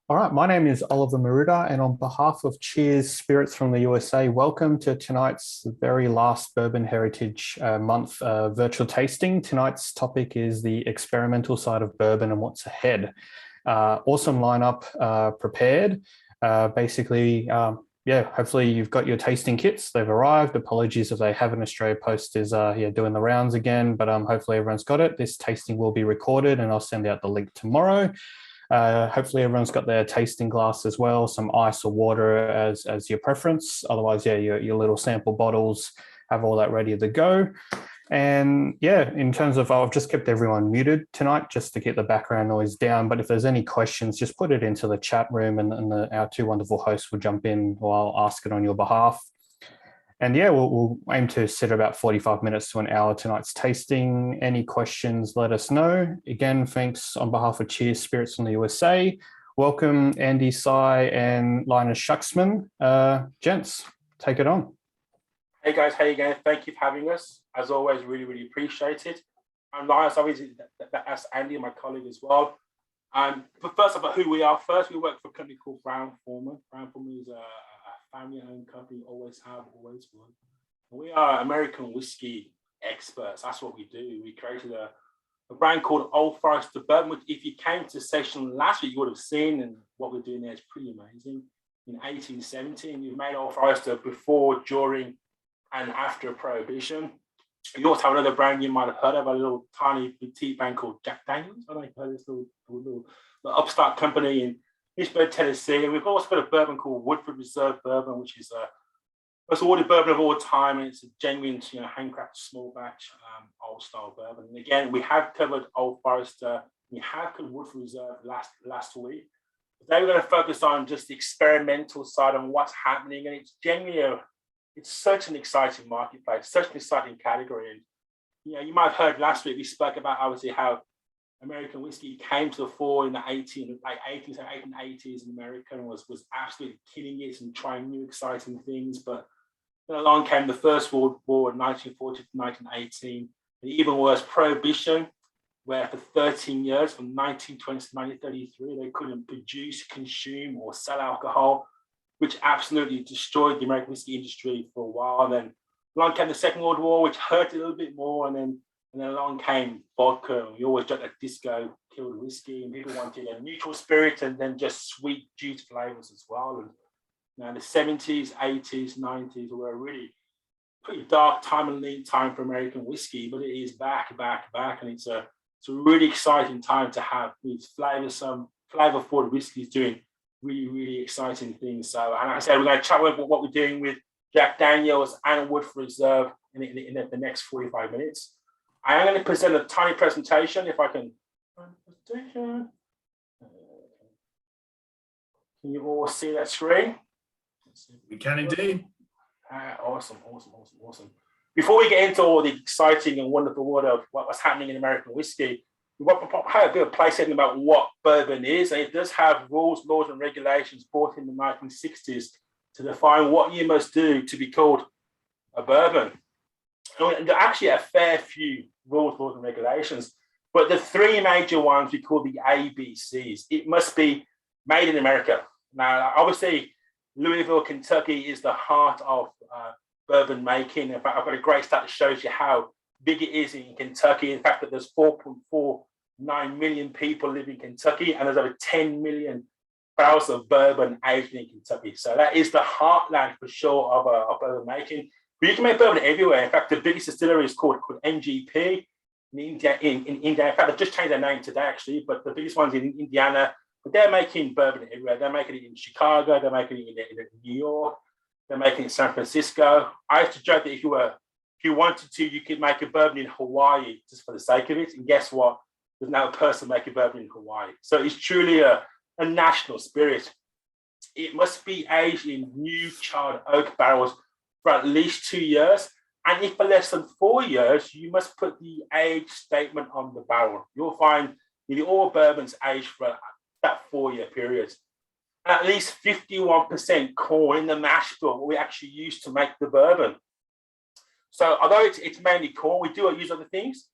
All right, my name is Oliver Maruda, and on behalf of Cheers Spirits from the USA, welcome to tonight's very last Bourbon Heritage Month virtual tasting. Tonight's topic is the experimental side of bourbon and what's ahead. Awesome lineup prepared. Hopefully you've got your tasting kits. They've arrived. Apologies if they haven't. Australia Post is doing the rounds again, but hopefully everyone's got it. This tasting will be recorded, and I'll send out the link tomorrow. Hopefully everyone's got their tasting glass as well, some ice or water as your preference. Otherwise, your little sample bottles, have all that ready to go. And yeah, in terms of, I've just kept everyone muted tonight just to get the background noise down. But if there's any questions, just put it into the chat room, and our two wonderful hosts will jump in, or I'll ask it on your behalf. And yeah, we'll aim to sit about 45 minutes to an hour tonight's tasting. Any questions, let us know. Again, thanks on behalf of Cheers Spirits from the USA. Welcome, Andy Sy and Linus Shucksman. Gents, take it on. Hey guys, how you going? Thank you for having us. As always, really appreciate it. And Linus, obviously, that's Andy, my colleague as well. But first about who we are. First, we work for a company called Brown-Forman. Brown-Forman is a family-owned company, always have, always will. We are American whiskey experts. That's what we do. We created a brand called Old Forester Bourbon, which if you came to the session last week, you would have seen, and what we're doing there is pretty amazing. In 1817, we made Old Forester before, during, and after Prohibition. You also have another brand you might have heard of, a little tiny petite brand called Jack Daniels. I don't know if you've heard of this little upstart company in Pittsburgh, Tennessee. And we've also got a bourbon called Woodford Reserve Bourbon, which is most awarded bourbon of all time, and it's a genuine, handcrafted small batch, old style bourbon. And again, we have covered Old Forester, we have covered Woodford Reserve last week. Today we're going to focus on just the experimental side and what's happening, and it's genuinely it's such an exciting marketplace, such an exciting category. And you might have heard last week we spoke about obviously how American whiskey came to the fore in the 1880s in America, and was absolutely killing it and trying new exciting things. But then along came the First World War in 1940 to 1918, and even worse, Prohibition, where for 13 years, from 1920 to 1933, they couldn't produce, consume, or sell alcohol, which absolutely destroyed the American whiskey industry for a while. Then along came the Second World War, which hurt it a little bit more, and then along came vodka. And we always joked that disco killed whiskey, and people wanted a neutral spirit and then just sweet juice flavors as well. And the 70s, 80s, 90s were a really pretty dark time and lean time for American whiskey, but it is back, and it's a really exciting time to have these flavor-forward whiskeys doing really exciting things. So, and like I said, we're going to chat about what we're doing with Jack Daniels and Woodford Reserve in the next 45 minutes. I am going to present a tiny presentation, if I can. Can you all see that screen? We can indeed. Awesome. Before we get into all the exciting and wonderful world of what's happening in American whiskey, we want to have a bit of place setting about what bourbon is. And it does have rules, laws, and regulations brought in the 1960s to define what you must do to be called a bourbon. And there are actually a fair few rules, laws, and regulations, but the three major ones we call the ABCs. It must be made in America. Now, obviously, Louisville, Kentucky is the heart of bourbon making. In fact, I've got a great stat that shows you how big it is in Kentucky. In fact, that there's 4.49 million people live in Kentucky, and there's over 10 million barrels of bourbon aged in Kentucky. So that is the heartland for sure of bourbon making. But you can make bourbon everywhere. In fact, the biggest distillery is called MGP in India. In fact, they've just changed their name today, actually, but the biggest one's in Indiana. But they're making bourbon everywhere. They're making it in Chicago. They're making it in New York. They're making it in San Francisco. I used to joke that if you wanted to, you could make a bourbon in Hawaii just for the sake of it. And guess what? There's now a person making bourbon in Hawaii. So it's truly a national spirit. It must be aged in new charred oak barrels for at least 2 years. And if for less than 4 years, you must put the age statement on the barrel. You'll find nearly all bourbons aged for that 4-year period. At least 51% corn in the mash bill, what we actually use to make the bourbon. So although it's mainly corn, we do use other things.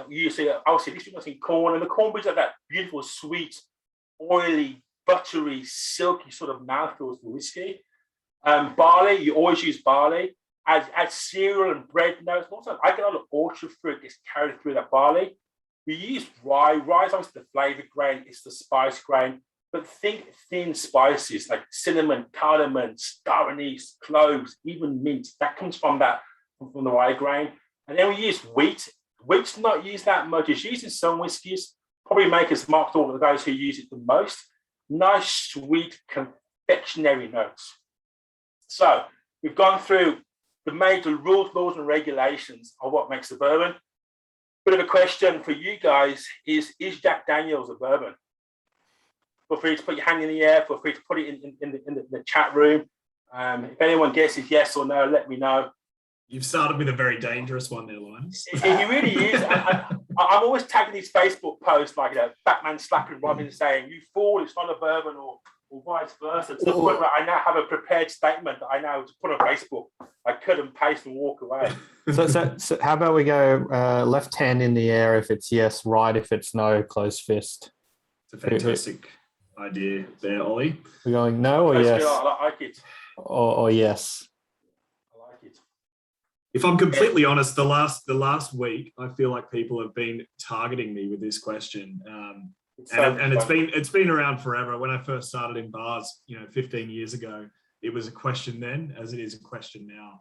Usually, obviously, this is corn, and the corn brings out that beautiful, sweet, oily buttery, silky sort of mouthfeel to the whiskey. Barley, you always use barley. Add cereal and bread notes. Also, I get a lot of orchard fruit gets carried through that barley. We use rye. Rye is obviously the flavor grain. It's the spice grain. But think thin spices like cinnamon, cardamom, star anise, cloves, even mint. That comes from the rye grain. And then we use wheat. Wheat's not used that much. It's used in some whiskies. Probably Maker's Mark all of those who use it the most. Nice, sweet, confectionery notes. So we've gone through the major rules, laws, and regulations of what makes a bourbon. Bit of a question for you guys is Jack Daniel's a bourbon? Feel free to put your hand in the air. Feel free to put it in the chat room. If anyone guesses yes or no, let me know. You've started with a very dangerous one there, Linus. He really is. I'm always tagging these Facebook posts like, Batman slapping Robin saying, "You fool, it's not a bourbon," or vice versa. To the point where I now have a prepared statement that I now to put on Facebook. I couldn't paste and walk away. So how about we go left hand in the air if it's yes, right if it's no, closed fist. It's a fantastic idea there, Ollie. We're going no or yes? I like it. Or yes? I like it. If I'm completely honest, the last week, I feel like people have been targeting me with this question. It's been around forever. When I first started in bars, 15 years ago, it was a question then, as it is a question now.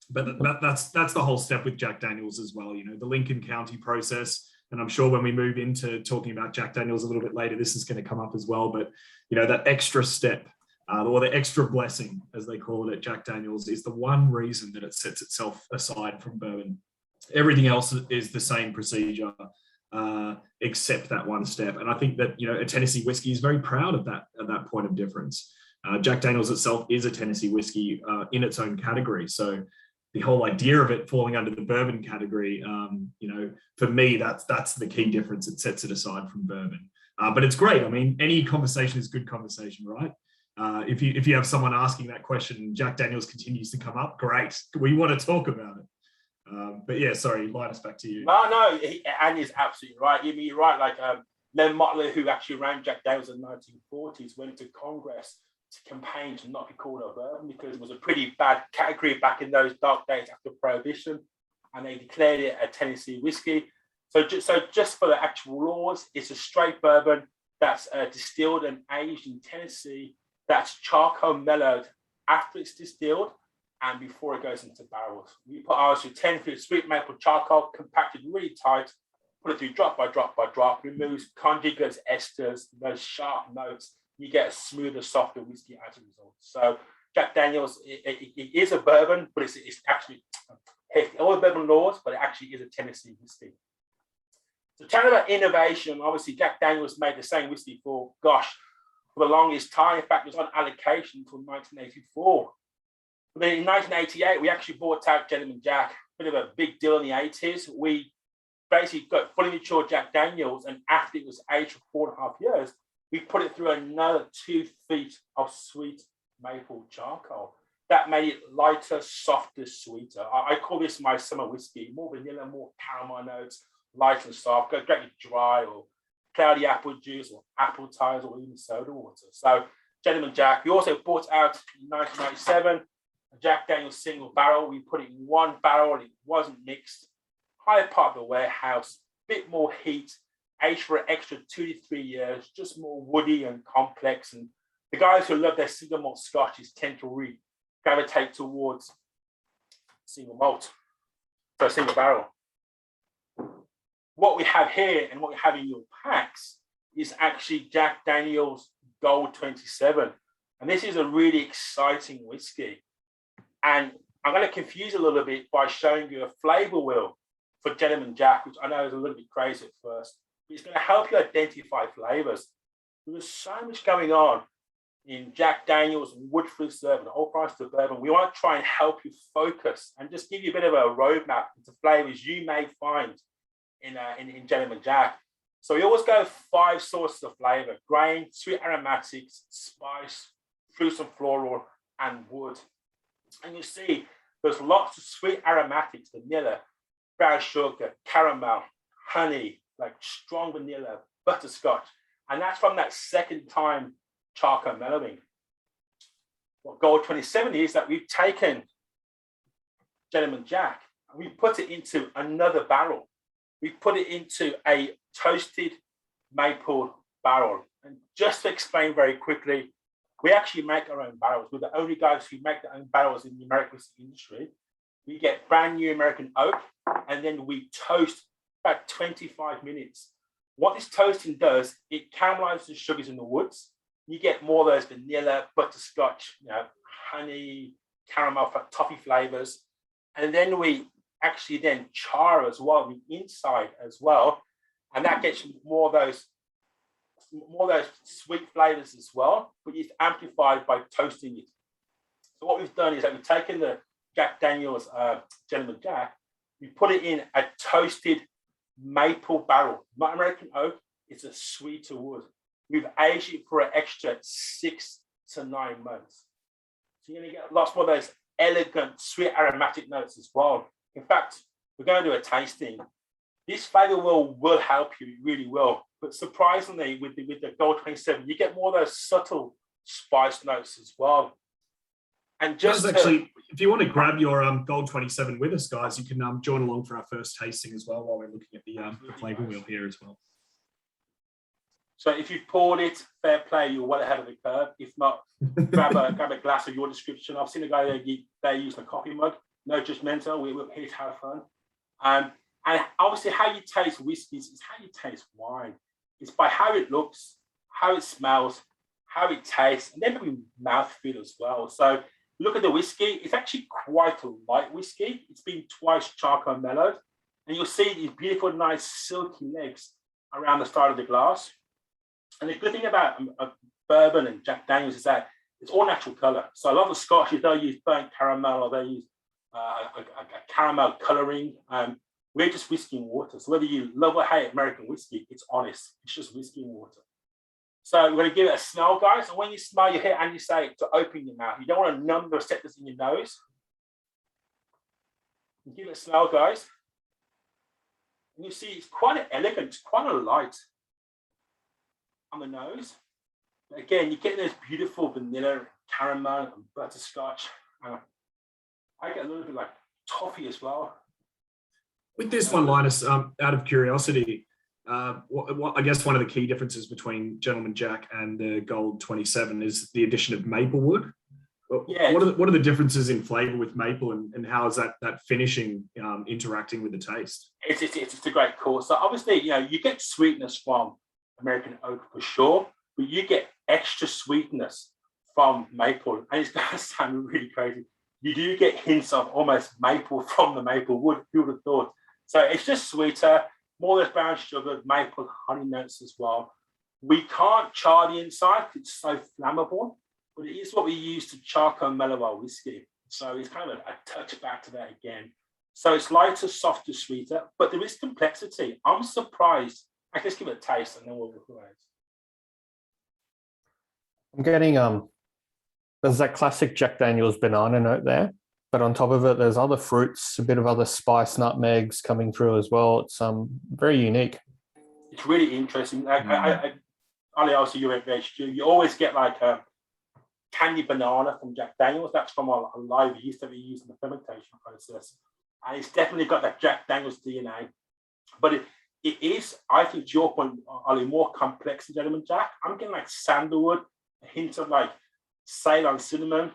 But that's the whole step with Jack Daniel's as well. The Lincoln County process, and I'm sure when we move into talking about Jack Daniel's a little bit later, this is going to come up as well. But that extra step, or the extra blessing, as they call it at Jack Daniel's, is the one reason that it sets itself aside from bourbon. Everything else is the same procedure. Except that one step. And I think that, a Tennessee whiskey is very proud of that point of difference. Jack Daniel's itself is a Tennessee whiskey in its own category. So the whole idea of it falling under the bourbon category, for me, that's the key difference. It sets it aside from bourbon. But it's great. I mean, any conversation is good conversation, right? If you have someone asking that question and Jack Daniel's continues to come up, great. We want to talk about it. But yeah, sorry, Linus, back to you. No, Andy's absolutely right. You're right. Like Len Motley, who actually ran Jack Daniel's in the 1940s, went to Congress to campaign to not be called a bourbon because it was a pretty bad category back in those dark days after Prohibition, and they declared it a Tennessee whiskey. So just for the actual laws, it's a straight bourbon that's distilled and aged in Tennessee. That's charcoal mellowed after it's distilled and before it goes into barrels. We put ours through 10 feet of sweet maple charcoal, compacted really tight, put it through drop by drop by drop, removes conjugates, esters, those sharp notes. You get a smoother, softer whiskey as a result. So Jack Daniel's, it is a bourbon, but it's actually all the bourbon laws, but it actually is a Tennessee whiskey. So talking about innovation, obviously Jack Daniel's made the same whiskey for the longest time. In fact, it was on allocation until 1984. But then in 1988, we actually bought out Gentleman Jack, bit of a big deal in the 80s. We basically got fully mature Jack Daniel's, and after it was aged for 4.5 years, we put it through another 2 feet of sweet maple charcoal. That made it lighter, softer, sweeter. I call this my summer whiskey, more vanilla, more caramel notes, light and soft, go great dry or cloudy apple juice or apple ties or even soda water. So Gentleman Jack. We also bought out in 1997 a Jack Daniel's single barrel. We put it in one barrel and it wasn't mixed. Higher part of the warehouse, bit more heat, aged for an extra 2 to 3 years, just more woody and complex. And the guys who love their single malt scotches tend to really gravitate towards single malt, so a single barrel. What we have here and what we have in your packs is actually Jack Daniel's Gold 27. And this is a really exciting whiskey. And I'm going to confuse a little bit by showing you a flavor wheel for Gentleman Jack, which I know is a little bit crazy at first, but it's going to help you identify flavors. There's so much going on in Jack Daniel's and Woodford Bourbon, the whole price of bourbon. We want to try and help you focus and just give you a bit of a roadmap into flavors you may find in Gentleman Jack. So we always go 5 sources of flavor: grain, sweet aromatics, spice, fruits and floral, and wood. And you see there's lots of sweet aromatics: vanilla, brown sugar, caramel, honey, like strong vanilla, butterscotch, And that's from that second time charcoal mellowing. What Gold 27 is that we've taken Gentleman Jack and we put it into another barrel. We put it into a toasted maple barrel. And just to explain very quickly, we actually make our own barrels. We're the only guys who make their own barrels in the American whiskey industry. We get brand new American oak, and then we toast about 25 minutes. What this toasting does, it caramelizes the sugars in the woods. You get more of those vanilla, butterscotch, honey, caramel, toffee flavors. And then we actually then char as well, the inside as well. And that gets more of those sweet flavors as well, but it's amplified by toasting it. So what we've done is that we've taken the Jack Daniel's Gentleman Jack, we put it in a toasted maple barrel, not American oak, it's a sweeter wood. We've aged it for an extra 6 to 9 months. So you're going to get lots more of those elegant, sweet aromatic notes as well. In fact, we're going to do a tasting. This flavor will help you, it really will. But surprisingly, with the Gold 27, you get more of those subtle spice notes as well. And just actually, if you want to grab your Gold 27 with us, guys, you can join along for our first tasting as well while we're looking at the flavour wheel here as well. So if you've poured it, fair play, you're well ahead of the curve. If not, grab a glass of your description. I've seen a guy there using a coffee mug. No judgmental, we're here to have fun. And obviously how you taste whiskies is how you taste wine. It's by how it looks, how it smells, how it tastes, and then maybe mouthfeel as well. So look at the whiskey. It's actually quite a light whiskey. It's been twice charcoal mellowed. And you'll see these beautiful, nice, silky legs around the start of the glass. And the good thing about bourbon and Jack Daniels is that it's all natural colour. So a lot of the Scotches, they'll use burnt caramel or they'll use a caramel colouring. We're just whiskey and water. So whether you love or hate American whiskey, it's honest. It's just whiskey and water. So we're going to give it a smell, guys. And when you smell, you hit and you say to open your mouth. You don't want to numb the receptors in your nose. You give it a smell, guys. And you see it's quite elegant, quite a light on the nose. But again, you get those beautiful vanilla, caramel, and butterscotch. I get a little bit like toffee as well. With this one, Linus, out of curiosity, what I guess one of the key differences between Gentleman Jack and the Gold 27 is the addition of maple wood. Yeah. What are the differences in flavour with maple, and how is that finishing interacting with the taste? It's a great call. So obviously, you get sweetness from American oak for sure, but you get extra sweetness from maple, and it's going to sound really crazy. You do get hints of almost maple from the maple wood. Who would have thought? So it's just sweeter, more of those brown sugar, maple, honey notes as well. We can't char the inside; it's so flammable. But it is what we use to charcoal mellow our whiskey. So it's kind of a touch back to that again. So it's lighter, softer, sweeter, but there is complexity. I'm surprised. I just give it a taste and then we'll look away. I'm getting there's that classic Jack Daniel's banana note there, but on top of it, there's other fruits, a bit of other spice, nutmegs coming through as well. It's very unique. It's really interesting. Ali, also you're at VHG. You always get like candy banana from Jack Daniel's. That's from a live yeast that we use in the fermentation process. And it's definitely got that Jack Daniel's DNA. But it is, I think, to your point, Ali, more complex than Gentleman Jack. I'm getting like sandalwood, a hint of like Ceylon cinnamon.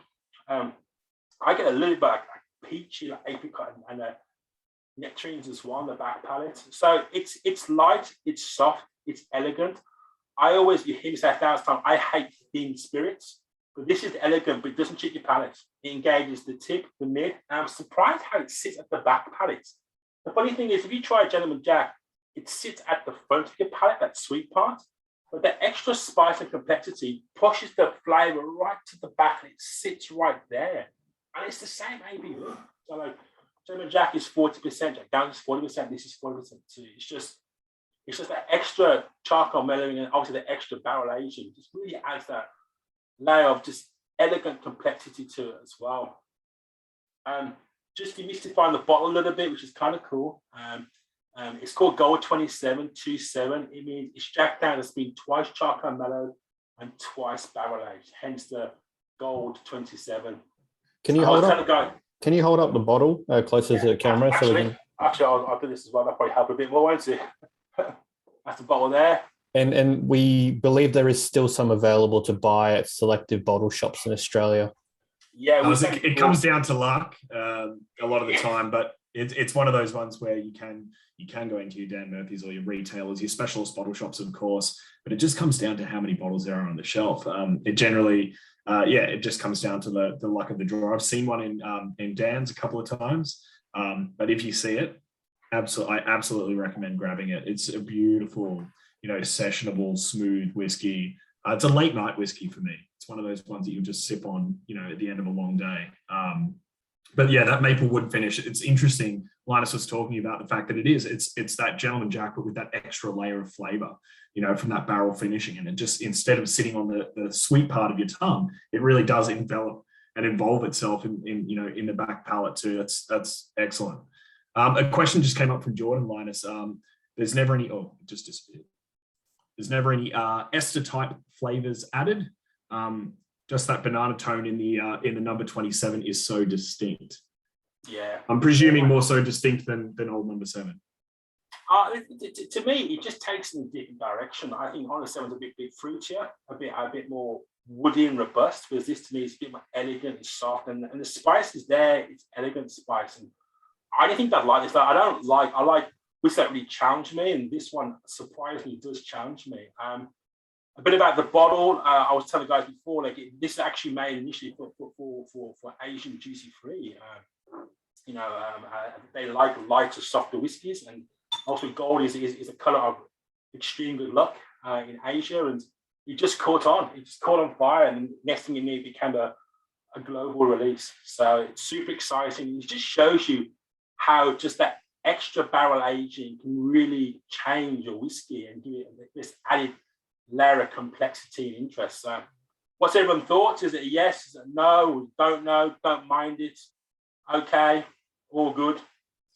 I get a little bit like peachy, like apricot and nectarines as well on the back palate. So it's light, it's soft, it's elegant. You hear me say 1,000 times, I hate thin spirits. But this is elegant, but it doesn't cheat your palate. It engages the tip, the mid, and I'm surprised how it sits at the back palate. The funny thing is, if you try Gentleman Jack, it sits at the front of your palate, that sweet part, but the extra spice and complexity pushes the flavour right to the back, and it sits right there. And it's the same ABV. So like, Gentleman Jack is 40%, Jack Daniel's 40%, this is 40% too. It's just that extra charcoal mellowing and obviously the extra barrel aging just really adds that layer of just elegant complexity to it as well. Just demystifying the bottle a little bit, which is kind of cool. It's called Gold 2727. It means it's Jack Daniels that's been twice charcoal mellowed and twice barrel aged, hence the Gold 27. Can you hold up? Can you hold up the bottle closer to the camera actually, so we can? Actually, I'll do this as well. That'll probably help a bit more, won't it? That's the bottle there. And we believe there is still some available to buy at selective bottle shops in Australia. Yeah, it comes down to luck a lot of the time, but it's one of those ones where you can go into your Dan Murphy's or your retailers, your specialist bottle shops, of course, but it just comes down to how many bottles there are on the shelf. It generally, it just comes down to the luck of the draw. I've seen one in Dan's a couple of times, but if you see it, I absolutely recommend grabbing it. It's a beautiful, sessionable, smooth whiskey. It's a late night whiskey for me. It's one of those ones that you just sip on, at the end of a long day. But yeah, that maple wood finish, it's interesting. Linus was talking about the fact that it's that gentleman jack, but with that extra layer of flavor, from that barrel finishing. And it just, instead of sitting on the sweet part of your tongue, it really does envelop and involve itself in the back palate too. That's excellent. A question just came up from Jordan, Linus. There's never any, it just disappeared. There's never any ester type flavors added. Just that banana tone in the number 27 is so distinct. Yeah, I'm presuming more so distinct than old number 7. To me, it just takes in a different direction. I think number 7's a bit fruitier, a bit more woody and robust. Whereas this to me is a bit more elegant and soft, and the spice is there. It's elegant spice, and I don't think I like this. I like which that really challenged me, and this one surprisingly does challenge me. A bit about the bottle. I was telling guys before, this is actually made initially for Asian duty free. They like lighter, softer whiskies, and also gold is a color of extreme good luck in Asia, and it just caught on. It just caught on fire, and next thing you knew, it became a global release. So it's super exciting. It just shows you how just that extra barrel aging can really change your whiskey and give it this added layer of complexity and interest. So what's everyone's thoughts? Is it a yes? Is it a no? Don't know? Don't mind it? Okay, all good.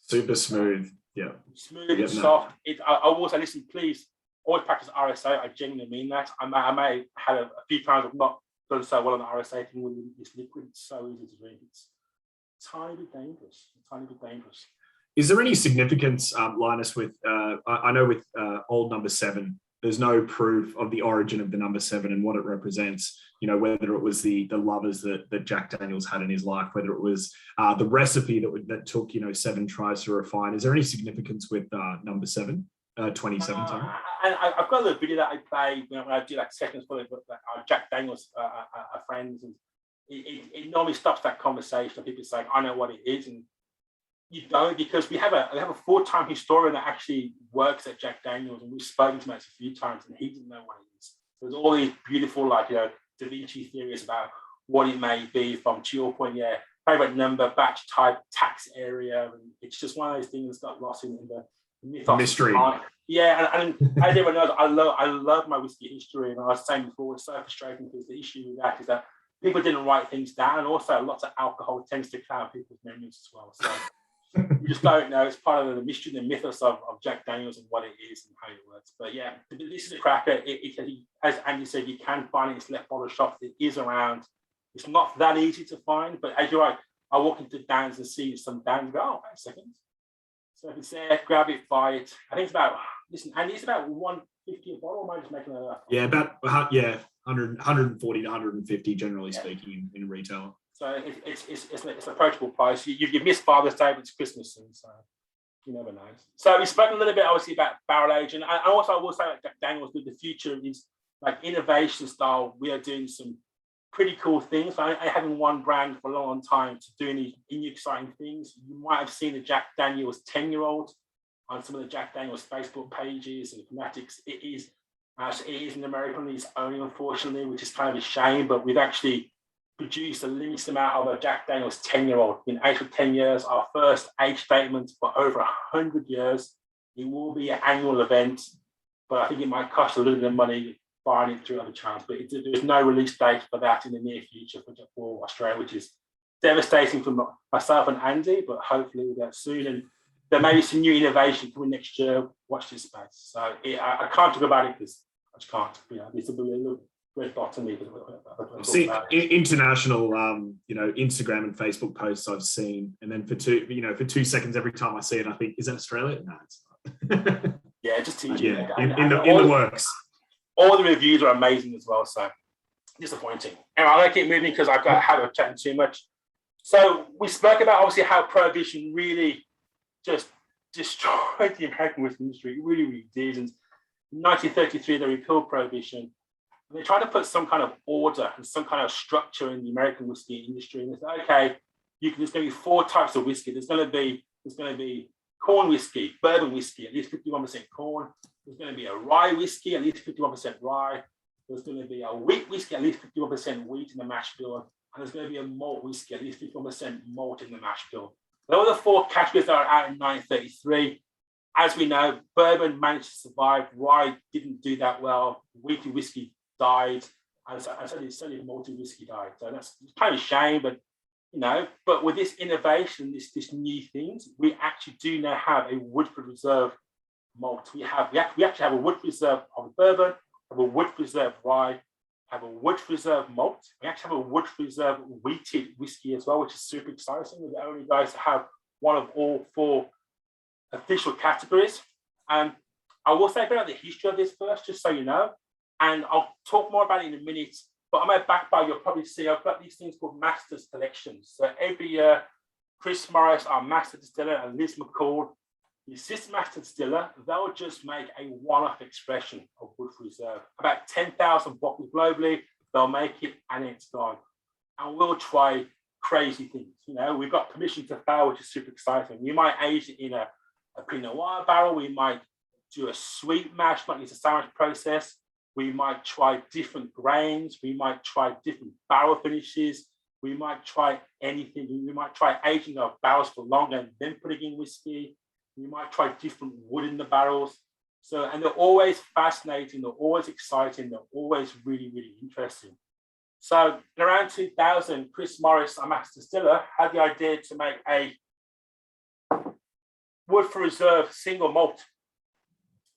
Super smooth. Yeah. Smooth and soft. I also listen, please always practice RSA. I genuinely mean that. I may have had a few times I've not done so well on the RSA thing with this liquid. It's so easy to drink. It's tiny bit dangerous. Is there any significance, Linus, with, I know with old number 7, there's no proof of the origin of the number 7 and what it represents, whether it was the lovers that Jack Daniels had in his life, whether it was the recipe that took, 7 tries to refine. Is there any significance with number 7, 27 time? And I've got a little video that I play when I do sessions for Jack Daniels friends, and it normally stops that conversation. People say, I know what it is, and you don't, because we have a full-time historian that actually works at Jack Daniels, and we've spoken to him a few times, and he doesn't know what it is. There's all these beautiful, Da Vinci theories about what it may be, from, to your point, favorite number, batch type, tax area, and it's just one of those things that got lost in the mythos. Mystery. Yeah, and as everyone knows, I love my whiskey history, and I was saying before, it's so frustrating because the issue with that is that people didn't write things down, and also lots of alcohol tends to cloud people's memories as well. So you just don't know. It's part of the mystery, the mythos of Jack Daniels and what it is and how it works. But yeah, this is a cracker. As Andy said, you can find it in select bottle shops. It is around. It's not that easy to find, but as you're right, I walk into Dan's and see some Dan's and go, oh, wait a second. So if it's there, grab it, buy it. I think it's about, Andy, it's about $150 a bottle. Am I just making that up? Yeah, about 140 to 150, generally speaking, in retail. So it's an approachable price. You've missed Father's Day, but it's Christmas soon, so you never know. So we've spoken a little bit, obviously, about barrel aging. And also, I will say that Daniels, with the future is innovation style. We are doing some pretty cool things. I haven't one brand for a long time to doing these new exciting things. You might have seen the Jack Daniels 10-year-old on some of the Jack Daniels Facebook pages and fanatics. It is an American release only, unfortunately, which is kind of a shame, but we've actually produced the least amount of a Jack Daniels 10-year-old. Been aged for 10 years, our first age statement for over 100 years. It will be an annual event, but I think it might cost a little bit of money buying it through other channels. But there's no release date for that in the near future for Australia, which is devastating for myself and Andy, but hopefully we'll get soon. And there may be some new innovation coming next year. Watch this space. So I can't talk about it because I just can't. It's a little red dot to me. See, international, Instagram and Facebook posts I've seen, and then for 2 seconds every time I see it, I think, is that Australia? No, it's not. Yeah, just teaching. Yeah, in the works. All the reviews are amazing as well, so disappointing. Anyway, I'm going to keep moving because I've got had a chatting too much. So we spoke about obviously how prohibition really just destroyed the American whiskey industry. It really, really did. And in 1933, they repealed prohibition. And they tried to put some kind of order and some kind of structure in the American whiskey industry. And they said, okay, there's going to be 4 types of whiskey. There's going to be corn whiskey, bourbon whiskey, at least 51% corn. There's going to be a rye whiskey, at least 51% rye. There's going to be a wheat whiskey, at least 51% wheat in the mash bill. And there's going to be a malt whiskey, at least 51% malt in the mash bill. Those are the 4 categories that are out in 1933. As we know, bourbon managed to survive. Rye didn't do that well. Wheaty whiskey died. And certainly malty whiskey died. So that's kind of a shame, but but with this innovation, this new things, we actually do now have a Woodford Reserve malt. We actually have a Woodford Reserve of bourbon, have a Woodford Reserve rye, have a Woodford Reserve malt. We actually have a Woodford Reserve wheated whiskey as well, which is super exciting. We're the only guys to have one of all 4 official categories. And I will say about the history of this first, just so you know, and I'll talk more about it in a minute. But on my back bar, you'll probably see I've got these things called Masters Collections. So every year, Chris Morris, our Master Distiller, and Liz McCall, the Assistant Master Distiller, they'll just make a one-off expression of Woodford Reserve. About 10,000 bottles globally, they'll make it and it's gone. And we'll try crazy things. We've got permission to fail, which is super exciting. We might age it in a Pinot Noir barrel. We might do a sweet mash, like it's a sandwich process. We might try different grains. We might try different barrel finishes. We might try anything. We might try aging our barrels for longer and then putting in whiskey. We might try different wood in the barrels. And they're always fascinating. They're always exciting. They're always really, really interesting. So in around 2000, Chris Morris, our Master Distiller, had the idea to make a Woodford Reserve single malt.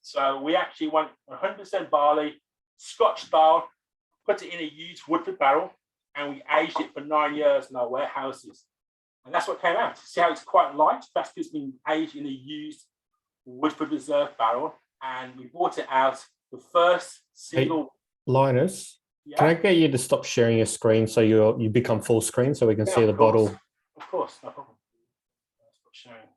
So we actually went 100% barley, Scotch style, put it in a used Woodford barrel, and we aged it for 9 years in our warehouses. And that's what came out. See how it's quite light? That's because it's been aged in a used Woodford Reserve barrel. And we brought it out, the first single. Hey, Linus, can I get you to stop sharing your screen so you become full screen so we can see the bottle? Of course, no problem. Stop sharing.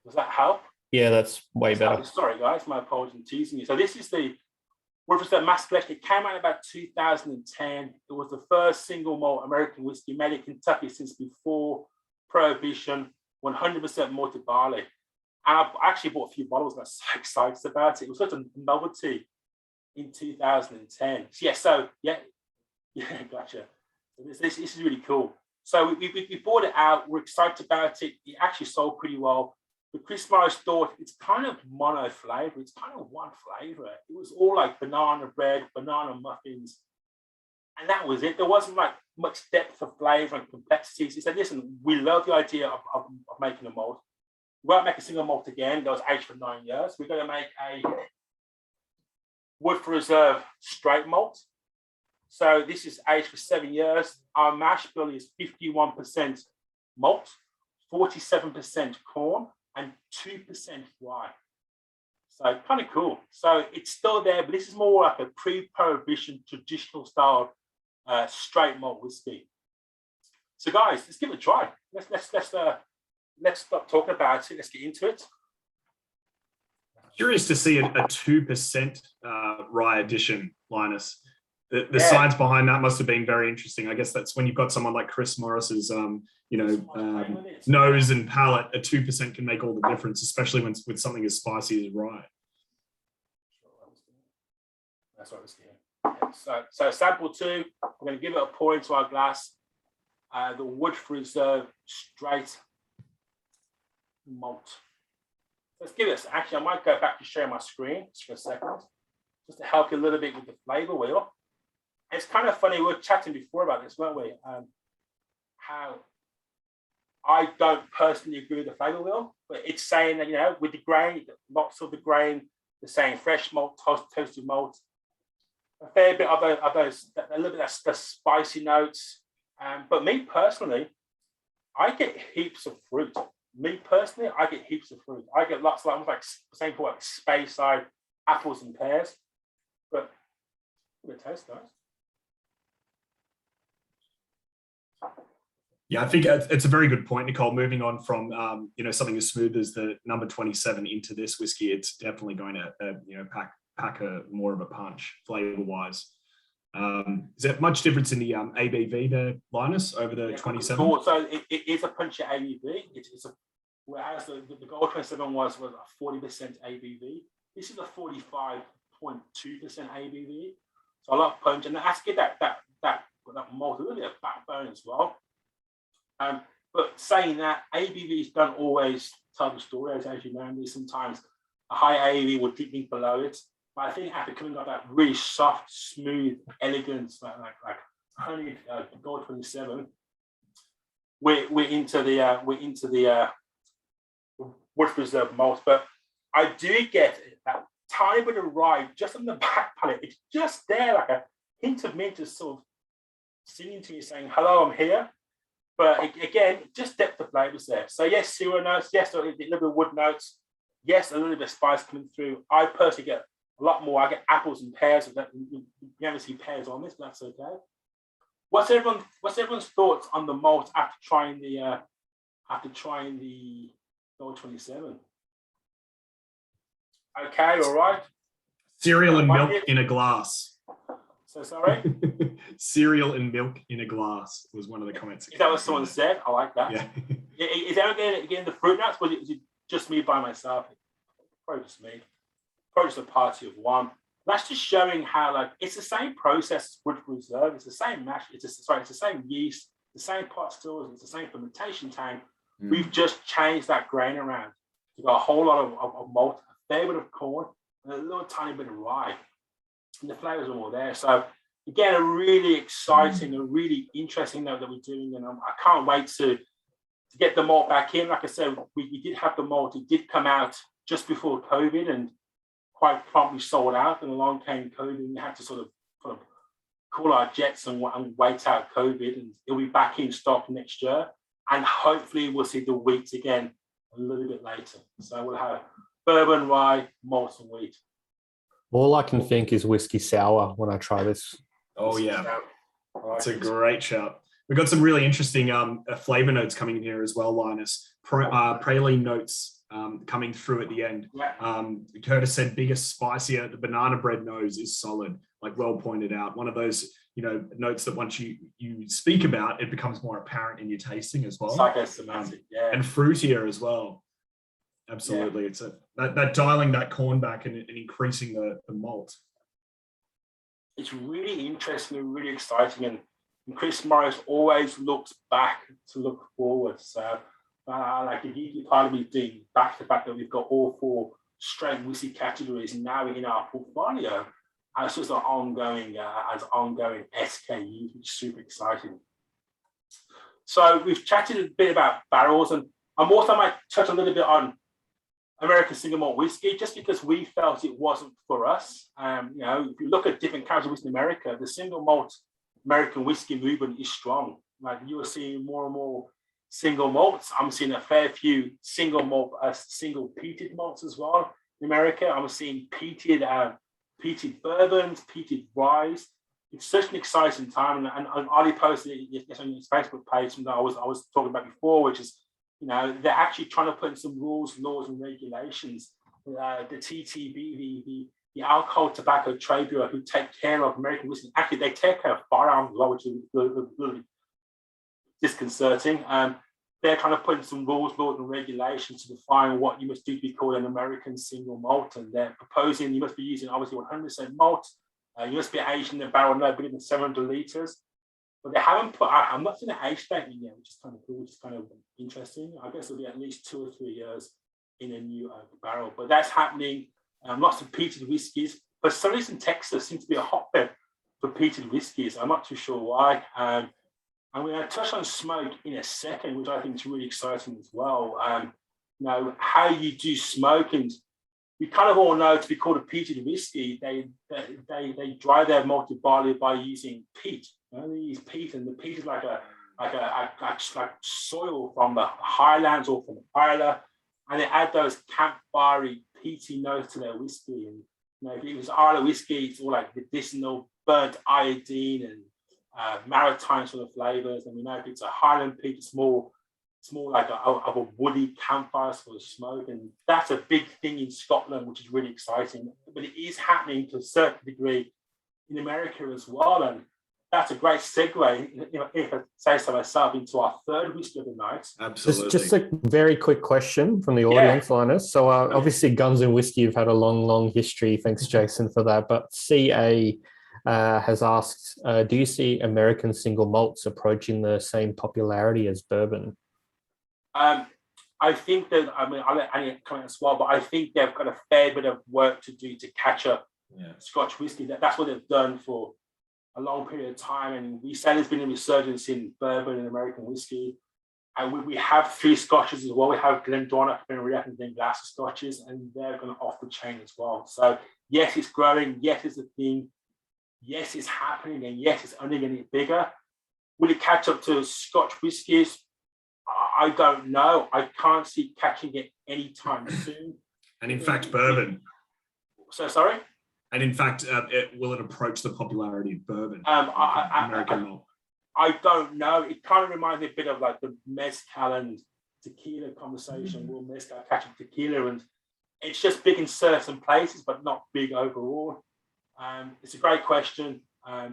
Does that help? Yeah, that's way better. Sorry, guys, my apologies, I'm teasing you. So this is the Woodford Reserve Master Collection. It came out in about 2010. It was the first single malt American whiskey made in Kentucky since before Prohibition, 100% malted barley. And I actually bought a few bottles and I was so excited about it. It was such a novelty in 2010. Yeah, gotcha. This is really cool. So we bought it out. We're excited about it. It actually sold pretty well. But Chris Morris thought it's kind of mono flavor. It's kind of one flavor. It was all like banana bread, banana muffins. And that was it. There wasn't like much depth of flavor and complexities. He said, listen, we love the idea of making a malt. We won't make a single malt again. That was aged for 9 years. We're going to make a Woodford Reserve straight malt. So this is aged for 7 years. Our mash bill is 51% malt, 47% corn, and 2% rye. So kind of cool. So it's still there, but this is more like a pre-prohibition traditional style straight malt whiskey. So guys, let's give it a try. Let's stop talking about it. Let's get into it. Curious to see a 2% rye addition, Linus. The science behind that must have been very interesting. I guess that's when you've got someone like Chris Morris's, nose and palate. A 2% can make all the difference, especially when with something as spicy as rye. That's what I was getting. So sample 2, we're going to give it a pour into our glass. The Woodford Reserve straight malt. Let's give it. Actually, I might go back to share my screen just for a second, just to help you a little bit with the flavor wheel. It's kind of funny. We were chatting before about this, weren't we? How I don't personally agree with the flavor wheel, but it's saying that, you know, with the grain, lots of the grain, the saying fresh malt, toasted malt, a fair bit of those, a little bit of the spicy notes. But me personally, I get heaps of fruit. Me personally, I get heaps of fruit. I get lots of like same for like space side, apples and pears. But it tastes nice. Yeah, I think it's a very good point, Nicole. Moving on from something as smooth as the number 27 into this whiskey, it's definitely going to pack a more of a punch flavor wise. Is there much difference in the ABV there, Linus, over the 27? So it is a punchy ABV. Whereas the Gold 27 was a 40% ABV. This is a 45.2% ABV. So a lot of punch, and that's get that malt, a little bit of backbone as well. But saying that, ABVs don't always tell the story, as you know. Sometimes a high ABV will dip below it. But I think after coming up that really soft, smooth, elegant, like honey Gold 27, we're into the Woodford Reserve malt. But I do get that tiny bit of rye just on the back palate. It's just there, like a hint of mint, just sort of singing to you, saying, "Hello, I'm here." But again, just depth of flavors there. So yes, cereal notes. Yes, a little bit of wood notes. Yes, a little bit of spice coming through. I personally get a lot more. I get apples and pears. You never see pears on this, but that's okay. What's everyone's thoughts on the malt after trying the Gold 27? Okay, all right. Cereal and milk in a glass. So sorry? Cereal and milk in a glass was one of the comments. Is that what someone said? I like that. Yeah. Is everyone getting the fruit nuts, or is it just me by myself? Probably just me. Probably just a party of one. That's just showing how it's the same process as Woodford Reserve. It's the same mash. It's the same yeast, the same pot stills. It's the same fermentation tank. We've just changed that grain around. You've got a whole lot of malt, a fair bit of corn, and a little tiny bit of rye. And the flavors are all there. So again, a really exciting, a really interesting note that we're doing, and I can't wait to get the malt back in. Like I said, we did have the malt. It did come out just before COVID, and quite promptly sold out. And along came COVID, and we had to sort of cool our jets and wait out COVID, and it'll be back in stock next year. And hopefully, we'll see the wheat again a little bit later. So we'll have bourbon, rye, malt, and wheat. All I can think is whiskey sour when I try this. Oh, yeah. It's a great shout. We've got some really interesting flavor notes coming in here as well, Linus. Praline notes coming through at the end. Yeah. Curtis said biggest, spicier. The banana bread nose is solid, like well pointed out. One of those, notes that once you speak about, it becomes more apparent in your tasting as well. Psychosomatic, yeah. And fruitier as well. Absolutely. Yeah. It's that dialing that corn back and increasing the malt. It's really interesting and really exciting. And Chris Morris always looks back to look forward. So he part of me doing back to the fact that we've got all 4 straight whiskey categories now in our portfolio as just an ongoing SKU, which is super exciting. So we've chatted a bit about barrels, and I'm also might touch a little bit on American single malt whiskey, just because we felt it wasn't for us. If you look at different kinds of whiskey in America, the single malt American whiskey movement is strong. Like you are seeing more and more single malts. I'm seeing a fair few single peated malts as well in America. I'm seeing peated bourbons, peated ryes. It's such an exciting time, and Ollie posted it on his Facebook page that I was talking about before, which is, they're actually trying to put in some rules, laws, and regulations. The TTB, the Alcohol Tobacco Trade Bureau, who take care of American whiskey, actually they take care of firearms as well, which is really disconcerting. They're trying to put in some rules, laws, and regulations to define what you must do to be called an American single malt. And they're proposing you must be using obviously 100% malt. You must be aged in a barrel no bigger than 700 litres. But they haven't I'm not seeing an age statement yet, which is kind of cool, which is kind of interesting. I guess it'll be at least 2 or 3 years in a new barrel. But that's happening. Lots of peated whiskies. But some reason Texas seems to be a hotbed for peated whiskies. I'm not too sure why. And we're going to touch on smoke in a second, which I think is really exciting as well. How you do smoke, and we kind of all know to be called a peated whiskey, they dry their malted barley by using peat. They use peat, and the peat is like soil from the highlands or from Ireland, and they add those campfirey, peaty notes to their whiskey. And if it was Ireland whiskey, it's all like medicinal, burnt iodine and maritime sort of flavors. And we know if it's a Highland peat, it's more like a woody campfire sort of smoke. And that's a big thing in Scotland, which is really exciting. But it is happening to a certain degree in America as well. And that's a great segue, if I say so myself, into our third whiskey of the night. Absolutely. Just a very quick question from the audience, Linus. So obviously Guns and Whiskey, you've had a long history. Thanks, Jason, for that. But CA has asked, do you see American single malts approaching the same popularity as bourbon? I think that, I'll let Annie comment as well, but I think they've got a fair bit of work to do to catch up Scotch whiskey. That's what they've done for a long period of time. And we say there's been a resurgence in bourbon and American whiskey. And we have 3 Scotches as well. We have Glendronach, Benriach, and Glenglassaugh Scotches, and they're going off the chain as well. So yes, it's growing. Yes, it's a thing. Yes, it's happening, and yes, it's only going to get bigger. Will it catch up to Scotch whiskies? I don't know. I can't see catching it anytime soon. And in fact, bourbon. So sorry? And in fact, will it approach the popularity of bourbon? American malt. I don't know. It kind of reminds me a bit of like the mezcal and tequila conversation. Will mezcal catch up tequila? And it's just big in certain places, but not big overall. It's a great question. I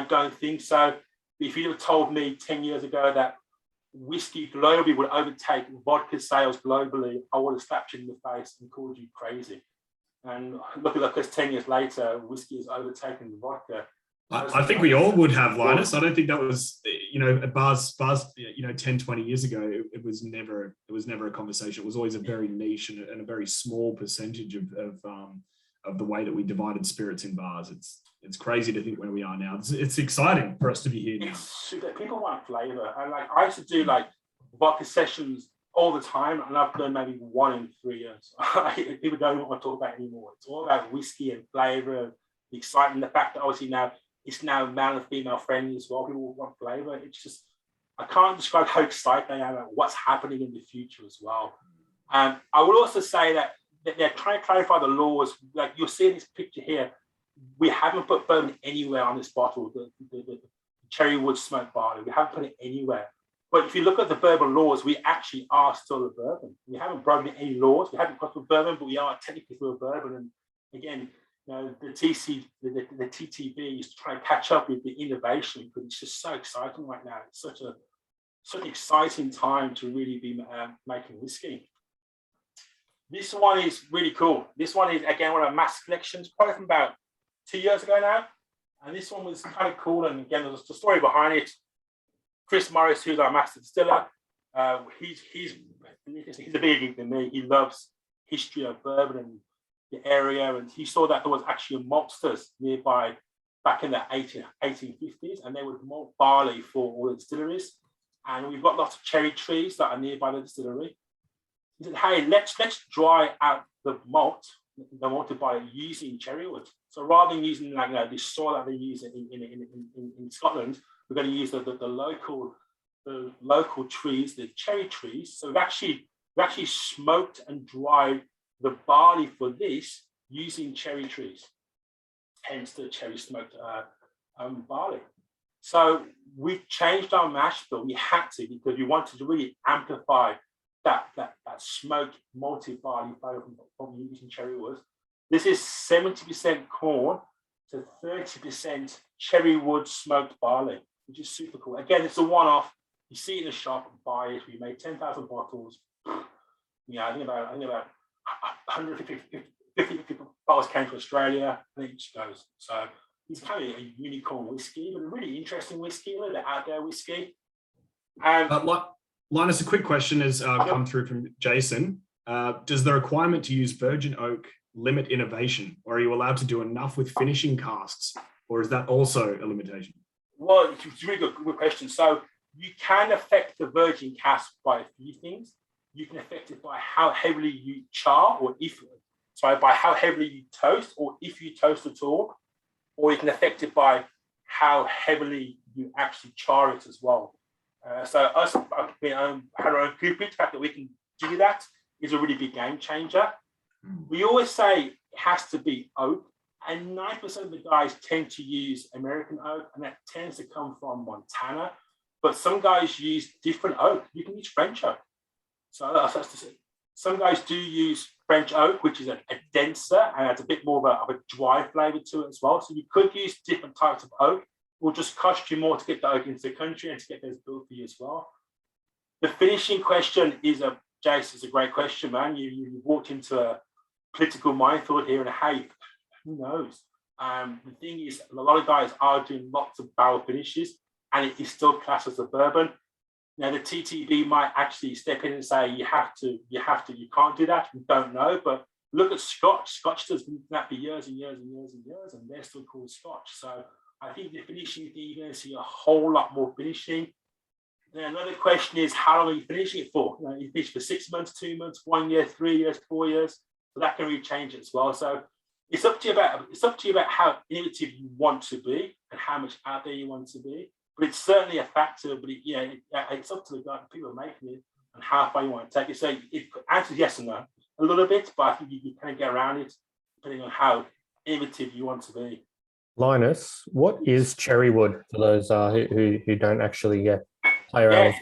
don't think so. If you'd have told me 10 years ago that whiskey globally would overtake vodka sales globally, I would have slapped you in the face and called you crazy. And look at us 10 years later, whiskey has overtaken vodka. I think we all would have, Linus. I don't think that was, at bars, 10, 20 years ago, it was never a conversation. It was always a very niche and a very small percentage of the way that we divided spirits in bars. It's crazy to think where we are now. It's exciting for us to be here now. People want flavor. And I used to do vodka sessions all the time, and I've done maybe 1 in 3 years. People don't want to talk about it anymore. It's all about whiskey and flavor, the excitement, the fact that obviously now it's now male and female friendly as well. People want flavor. It's just, I can't describe how excited I am about what's happening in the future as well. I would also say that they're trying to clarify the laws. Like you'll see in this picture here, we haven't put bourbon anywhere on this bottle, the Cherrywood smoked barley. We haven't put it anywhere. But if you look at the bourbon laws, we actually are still a bourbon. We haven't broken any laws. We haven't got to bourbon, but we are technically still a bourbon. And again, the TTB is trying to catch up with the innovation because it's just so exciting right now. It's such an exciting time to really be making whiskey. This one is really cool. This one is, again, one of our mass collections, probably from about 2 years ago now. And this one was kind of cool. And again, there's a story behind it. Chris Morris, who's our master distiller, he's a bigger geek than me. He loves history of bourbon and the area. And he saw that there was actually maltsters nearby back in the 1850s, and they would malt barley for all the distilleries. And we've got lots of cherry trees that are nearby the distillery. He said, hey, let's dry out the malted barley using cherrywood. So rather than using the soil that they use in Scotland, we're going to use the local trees, the cherry trees. So we actually smoked and dried the barley for this using cherry trees, hence the cherry smoked barley. So we changed our mash bill. We had to, because we wanted to really amplify that smoked malted barley flavor from using cherrywood. This is 70% corn to 30% cherrywood smoked barley, which is super cool. Again, it's a one-off. You see it in the shop and buy it. We made 10,000 bottles. I think about 150 bottles came to Australia, and it just goes. So it's kind of a unicorn whiskey, but a really interesting whiskey, a little bit out there whiskey. Linus, a quick question has come through from Jason. Does the requirement to use virgin oak limit innovation, or are you allowed to do enough with finishing casks, or is that also a limitation? Well, it's a really good question. So You can affect the virgin cask by a few things. You can affect it by how heavily you char, by how heavily you toast, or if you toast at all, or you can affect it by how heavily you actually char it as well. So us having our own cooperage, the fact that we can do that is a really big game changer. We always say it has to be oak, and 9% of the guys tend to use American oak, and that tends to come from Montana. But some guys use different oak. You can use French oak. So that's to say. Some guys do use French oak, which is a denser and has a bit more of a dry flavour to it as well. So you could use different types of oak. It will just cost you more to get the oak into the country and to get those built for you as well. The finishing question is Jace, is a great question, man. You walked into a political minefield here, and hey, who knows? The thing is, a lot of guys are doing lots of barrel finishes, and it is still classed as a bourbon. Now, the TTB might actually step in and say, you can't do that. We don't know, but look at Scotch. Scotch has been doing that for years and years and years and years, and they're still called Scotch. So I think the finishing thing, you're going to see a whole lot more finishing. Then another question is, how long are you finishing it for? You finish for 6 months, 2 months, 1 year, 3 years, 4 years. So that can really change it as well. So it's up to you about how innovative you want to be and how much out there you want to be. But it's certainly a factor. But it's up to the guy, people making it, and how far you want to take it. So it answers yes and no a little bit, but I think you kind of get around it depending on how innovative you want to be. Linus, what is Cherrywood for those who don't actually play around?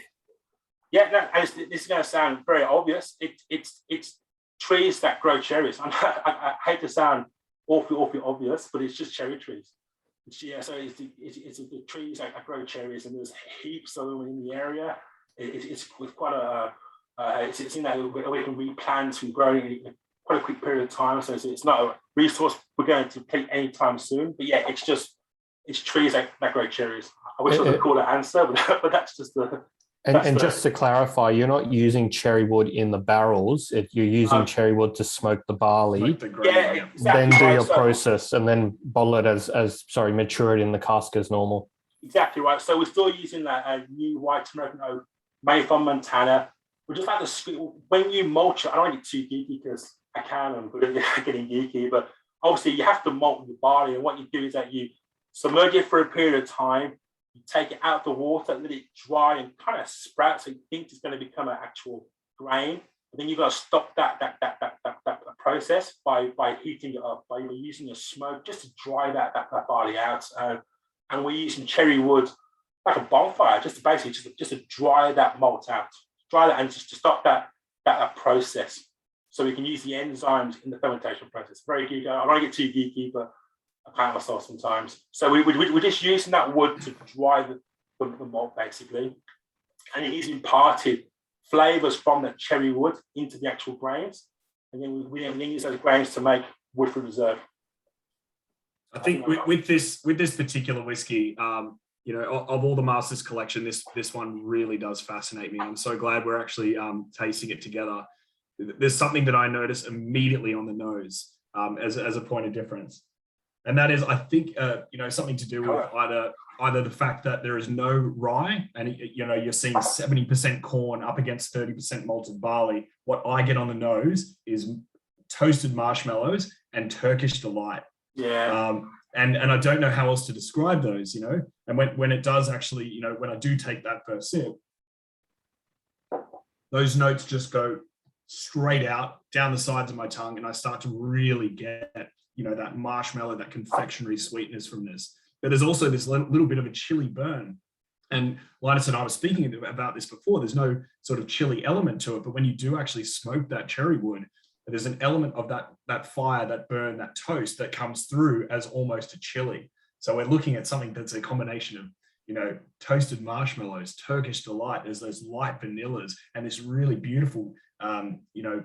And this is going to sound very obvious. It's trees that grow cherries. I hate to sound awfully obvious, but it's just cherry trees. So it's the trees that grow cherries, and there's heaps of them in the area. It's quite it's in that we can replant and grow in quite a quick period of time. So it's not a resource we're going to take anytime soon. But yeah, it's trees that grow cherries. I wish I could call it answer, but that's just the. And just to clarify, you're not using cherrywood in the barrels. If you're using cherrywood to smoke the barley, exactly. Then do your process and then bottle it as mature it in the cask as normal. Exactly right. So we're still using that new white American oak made from Montana. We're just like when you mulch it. I don't want to get too geeky because I can, and getting geeky. But obviously, you have to malt the barley, and what you do is that you submerge it for a period of time. You take it out of the water, let it dry and kind of sprout, so you think it's going to become an actual grain. And then you've got to stop that process by heating it up, by using a smoke just to dry that barley out. And we're using cherry wood like a bonfire, just to dry that malt out, and just to stop that process, so we can use the enzymes in the fermentation process. Very geeky. I don't want to get too geeky, but I can't myself sometimes. So we're just using that wood to dry the malt, basically. And it is imparted flavors from the cherry wood into the actual grains. And then we then use those grains to make Woodford Reserve. I think with this particular whiskey, of all the Masters collection, this one really does fascinate me. I'm so glad we're actually tasting it together. There's something that I notice immediately on the nose as a point of difference. And that is, I think, something to do with either the fact that there is no rye, and you're seeing 70% corn up against 30% malted barley. What I get on the nose is toasted marshmallows and Turkish delight. Yeah. And I don't know how else to describe those. And when it does actually, when I do take that first sip, those notes just go straight out down the sides of my tongue, and I start to really get that marshmallow, that confectionery sweetness from this. But there's also this little bit of a chili burn. And Linus and I were speaking about this before. There's no sort of chili element to it, but when you do actually smoke that cherry wood, there's an element of that fire, that burn, that toast that comes through as almost a chili. So we're looking at something that's a combination of, toasted marshmallows, Turkish delight, there's those light vanillas, and this really beautiful,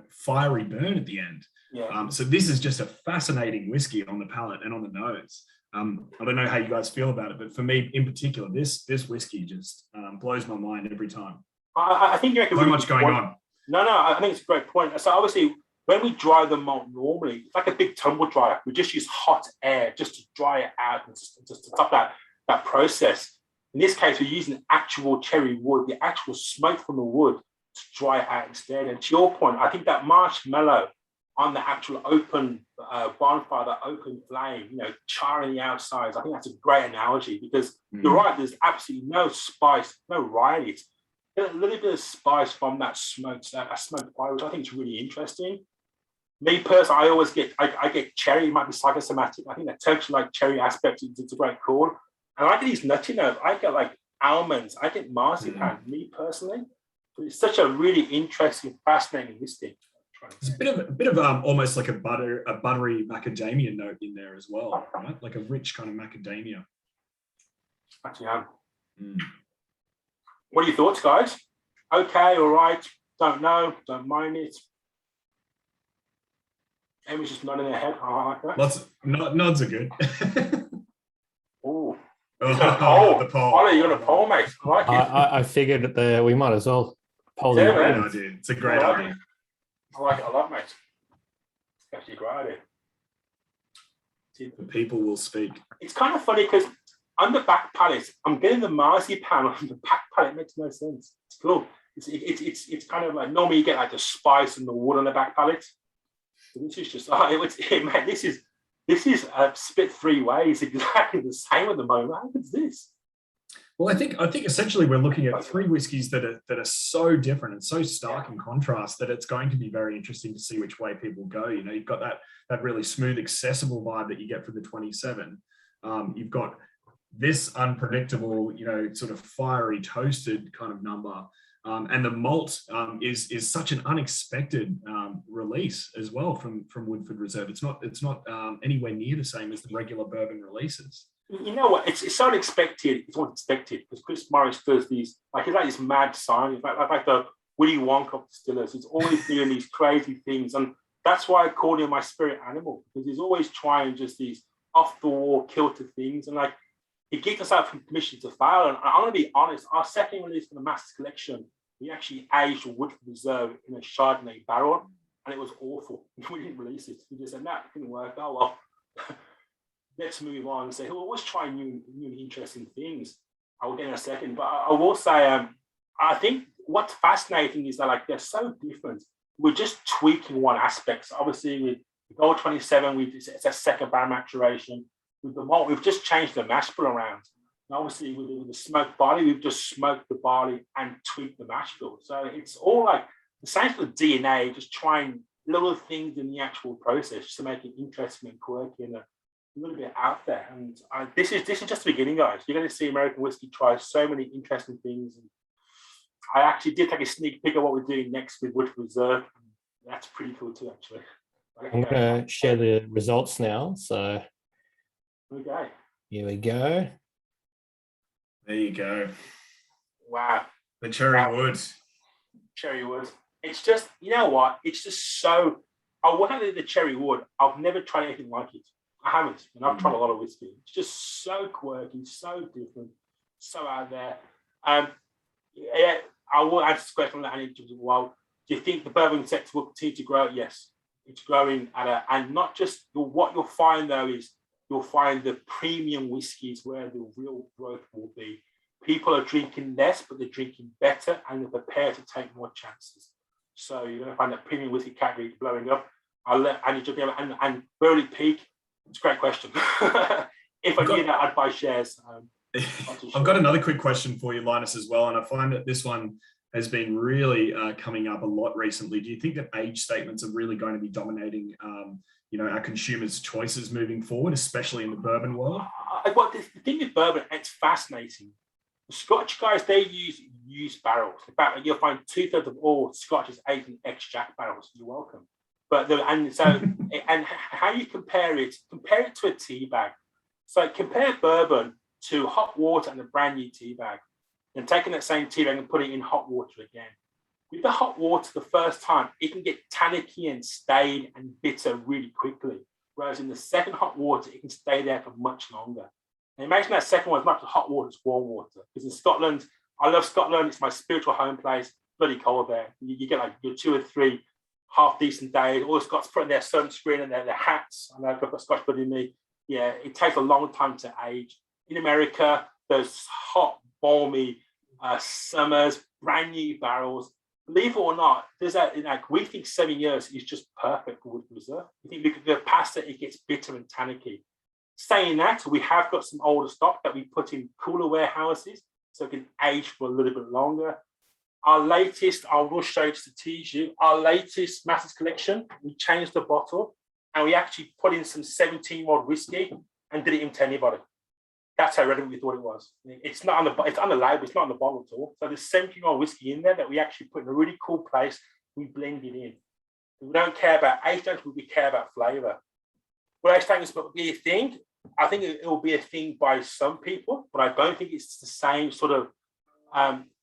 fiery burn at the end. Yeah. So this is just a fascinating whiskey on the palate and on the nose. I don't know how you guys feel about it, but for me in particular, this whiskey just blows my mind every time. I think you make a so really much going on. No, I think it's a great point. So obviously, when we dry the malt normally, it's like a big tumble dryer. We just use hot air just to dry it out and just to stop that process. In this case, we're using actual cherry wood, the actual smoke from the wood to dry it out instead. And to your point, I think that marshmallow on the actual open bonfire, that open flame, you know, charring the outsides, I think that's a great analogy because you're right, there's absolutely no spice, no rye in it. A little bit of spice from that smoked fire, which I think is really interesting. Me personally, I get cherry. It might be psychosomatic. I think that texture, like cherry aspect, it's a great call. And I get these nutty notes. I get like almonds. I get marzipan. Me personally, but it's such a really interesting, fascinating whiskey. There's a bit of almost like a buttery macadamia note in there as well, right? Like a rich kind of macadamia. Actually, What are your thoughts, guys? Okay, all right. Don't know. Don't mind it. Amy's just nodding their head. I like that. Nods are good. Oh, the poll. Ollie, you're going to poll, mate. I like it. I figured that we might as well poll Yeah, the man. audience. Idea. It's a great idea. I like it a lot, mate. It's actually a great idea. The people will speak. It's kind of funny because on the back palate, I'm getting the marzipan on the back palate. It makes no sense. It's cool. It's kind of like normally you get like the spice and the wood on the back palate. But this is just man. This is split three ways, exactly the same at the moment. How is this? Well, I think essentially we're looking at three whiskies that are so different and so stark in contrast that it's going to be very interesting to see which way people go. You know, you've got that really smooth, accessible vibe that you get from the 27. You've got this unpredictable, you know, sort of fiery, toasted kind of number. And the malt is such an unexpected release as well from Woodford Reserve. It's not anywhere near the same as the regular bourbon releases. You know what? It's so unexpected. It's unexpected because Chris Morris does these like he's like this mad science, like the Willy Wonka of distillers. He's always doing these crazy things, and that's why I call him my spirit animal because he's always trying just these off the wall kilter things, and like he gives us out from permission to fail. And I'm going to be honest, our second release for the Masters Collection, we actually aged Woodford Reserve in a Chardonnay barrel, and it was awful. We didn't release it. We just said, no, it didn't work. Oh, well, let's move on and say, we'll always try new and interesting things. I will get in a second. But I will say, I think what's fascinating is that like they're so different. We're just tweaking one aspect. So obviously, with Gold 27, it's a second barrel maturation. With the malt, we've just changed the mash bill around. And obviously, with the smoked barley, we've just smoked the barley and tweaked the mash bill. So it's all like the same for the DNA, just trying little things in the actual process just to make it interesting and quirky and a little bit out there. And this is just the beginning, guys. You're going to see American whiskey try so many interesting things. And I actually did take a sneak peek of what we're doing next with Woodford Reserve. That's pretty cool too, actually. I'm going to share the results now. So okay. Here we go. There you go. Wow. The Cherrywood. Cherrywood. It's just, you know what? It's just so. I will have the Cherrywood. I've never tried anything like it. I haven't, and I've tried a lot of whiskey. It's just so quirky, so different, so out there. Yeah, I will answer this question on that. Well, do you think the bourbon sector will continue to grow? Yes, it's growing and not just what you'll find though is you'll find the premium whiskies where the real growth will be. People are drinking less, but they're drinking better, and they're prepared to take more chances. So you're going to find that premium whiskey category blowing up. I'll let Andy jump in and where will it peak? It's a great question. If I knew that, I'd buy shares. I've got another quick question for you, Linus, as well. And I find that this one has been really coming up a lot recently. Do you think that age statements are really going to be dominating, our consumers' choices moving forward, especially in the bourbon world? Well, the thing with bourbon, it's fascinating. The Scotch guys, they use used barrels. In fact, you'll find 2/3 of all Scotch is aged in ex-Jack barrels. You're welcome. And how you compare it to a tea bag. So compare bourbon to hot water and a brand new tea bag, and taking that same tea bag and putting it in hot water again. With the hot water, the first time, it can get tannicky and staid and bitter really quickly. Whereas in the second hot water, it can stay there for much longer. And imagine that second one as much as hot water as warm water. Because in Scotland, I love Scotland. It's my spiritual home place. Bloody cold there. You get like your 2 or 3 half decent days. All the Scots put in their sunscreen and their hats. I know I've got Scotch blood in me. Yeah, it takes a long time to age. In America, those hot, balmy summers, brand new barrels. Believe it or not, there's we think 7 years is just perfect for Woodford Reserve. We think we could go past it, it gets bitter and tannicky. Saying that, we have got some older stock that we put in cooler warehouses so it can age for a little bit longer. Our latest, I will show you to tease you, our latest Masters collection, we changed the bottle and we actually put in some 17-year-old whiskey and did it into anybody. That's how relevant we thought it was. It's not on the label, it's not on the bottle at all. So there's 17-year-old whiskey in there that we actually put in a really cool place. We blend it in. We don't care about age, we care about flavour. Will age statements be a thing? I think it will be a thing by some people, but I don't think it's the same sort of.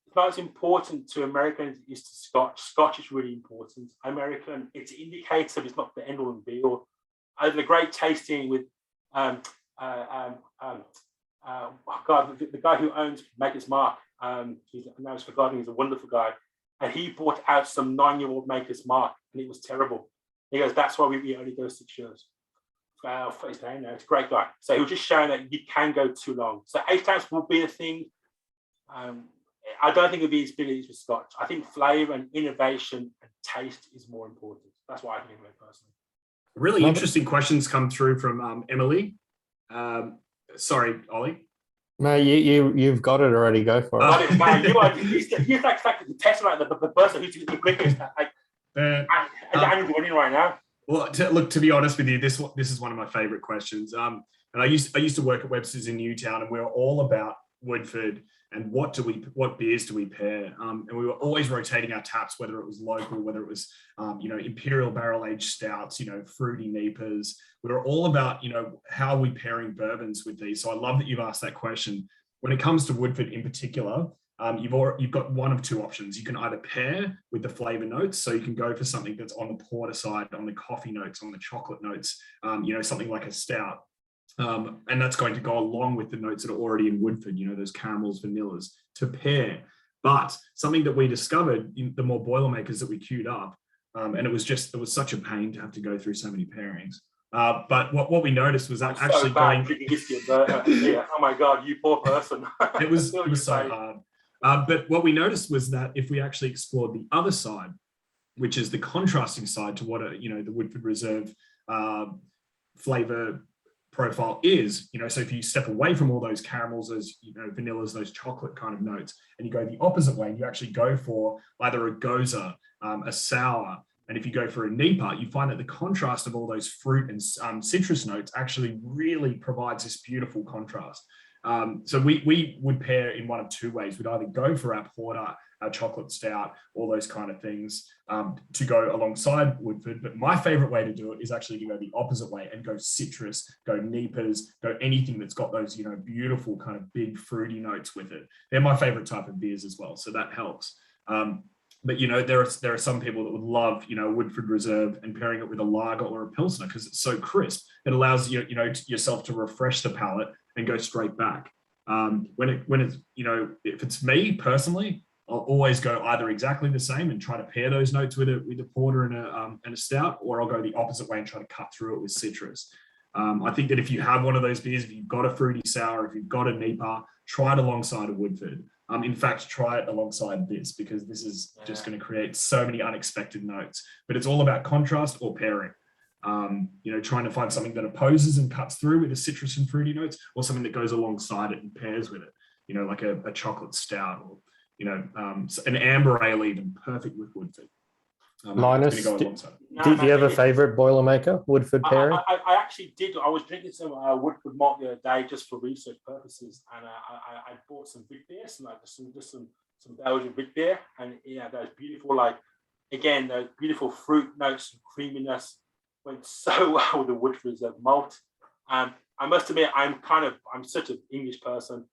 It's not as important to Americans as to Scotch. Scotch is really important. American, it's indicative. It's not the end all and be all. I had a great tasting with the guy who owns Maker's Mark. He's forgotten. He's a wonderful guy, and he brought out some 9-year-old Maker's Mark, and it was terrible. He goes, "That's why we only go 6 years." It's a great guy. So he was just showing that you can go too long. So age stamps will be a thing. I don't think it'll be as big as it is with Scotch. I think flavour and innovation and taste is more important. That's what I think of it personally. Really interesting questions come through from Emily. Sorry, Ollie. No, you've got it already. Go for it. You're like the test, like the person who's the quickest. I'm winning right now. Well, to be honest with you, this is one of my favourite questions. And I used to work at Webster's in Newtown, and we were all about Woodford and what beers do we pair? And we were always rotating our taps, whether it was local, whether it was imperial barrel aged stouts, fruity neepers. We were all about how are we pairing bourbons with these. So I love that you've asked that question. When it comes to Woodford in particular, you've got one of two options. You can either pair with the flavor notes, so you can go for something that's on the porter side, on the coffee notes, on the chocolate notes, something like a stout. And that's going to go along with the notes that are already in Woodford, those caramels, vanillas, to pair. But something that we discovered, the more Boilermakers that we queued up, and it was such a pain to have to go through so many pairings. But what we noticed was that actually going. Oh my God, you poor person. It was so hard. But what we noticed was that if we actually explored the other side, which is the contrasting side to what the Woodford Reserve flavor profile is, so if you step away from all those caramels, those vanillas, those chocolate kind of notes, and you go the opposite way, and you actually go for either a goza, a sour, and if you go for a Nipah, you find that the contrast of all those fruit and citrus notes actually really provides this beautiful contrast. So we would pair in one of two ways. We'd either go for our porter, our chocolate stout, all those kind of things to go alongside Woodford. But my favorite way to do it is actually to go the opposite way and go citrus, go Nipahs, go anything that's got those, beautiful kind of big fruity notes with it. They're my favorite type of beers as well. So that helps. But there are some people that would love Woodford Reserve and pairing it with a lager or a pilsner because it's so crisp. It allows yourself to refresh the palate and go straight back. When it's if it's me personally, I'll always go either exactly the same and try to pair those notes with a porter and a stout, or I'll go the opposite way and try to cut through it with citrus. I think that if you have one of those beers, if you've got a fruity sour, if you've got a Nipah, try it alongside a Woodford. In fact, try it alongside this because this is just going to create so many unexpected notes. But it's all about contrast or pairing. Trying to find something that opposes and cuts through with the citrus and fruity notes, or something that goes alongside it and pairs with it. Like a chocolate stout or an amber ale, even perfect with Woodford. Linus, do you have a favorite Boilermaker Woodford pairing? I actually did. I was drinking some Woodford malt the other day just for research purposes, and I bought some wheat beer, some Belgian wheat beer, and those beautiful, those beautiful fruit notes and creaminess went so well with the Woodford Reserve malt. I must admit, I'm such an English person.